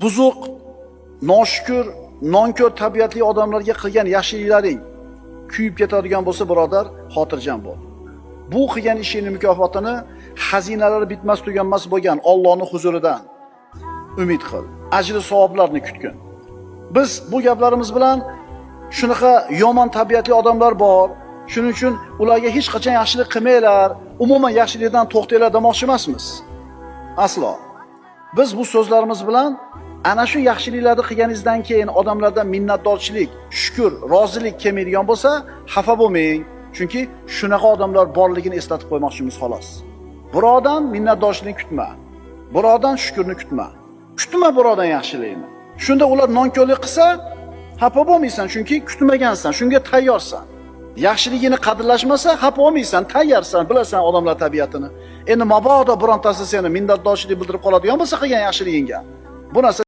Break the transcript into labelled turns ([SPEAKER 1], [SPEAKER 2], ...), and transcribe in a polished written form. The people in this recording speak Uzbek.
[SPEAKER 1] buzuq, noshukur, nonko'r tabiatli odamlarga qilgan yaxshiliklaring kuyib ketadigan bo'lsa, birodar, xotirjam bo'l. Bu qilgan ishingning mukofotini xazinalari bitmas tuganmas bo'lgan Allohning huzuridan umid qil. Ajri savoblarni kutgin. Biz bu gaplarimiz bilan shunaqa yomon tabiatli odamlar bor. Shuning uchun ularga hech qachon yaxshilik qilmanglar, umuman yaxshilikdan to'xtanglar demoqchi emasmiz. Aslo. Biz bu so'zlarimiz bilan ana shu yaxshiliklarni qilganingizdan keyin odamlardan minnatdorchilik, shukr, rozilik kelmaydigan bo'lsa, xafa bo'lmang. Chunki shunaqa odamlar borligini eslatib qo'ymoqchimiz xolos. Birodan minnatdorchilikni kutma. Birodan shukrni kutma. Kutma birodan yaxshilikni. Shunda ular nonko'rlik qilsa, xafa bo'lmaysan, chunki kutmagansan, shunga tayyorsan. Yaxshiligini qadrlashmasa, xafa bo'lmaysan, tayyorsan, bilasan odamlar tabiatini. Endi mabodo birontasi seni minnatdorchilik bildirib qoladigan bo'lsa qilgan yaxshiligingga, bu narsa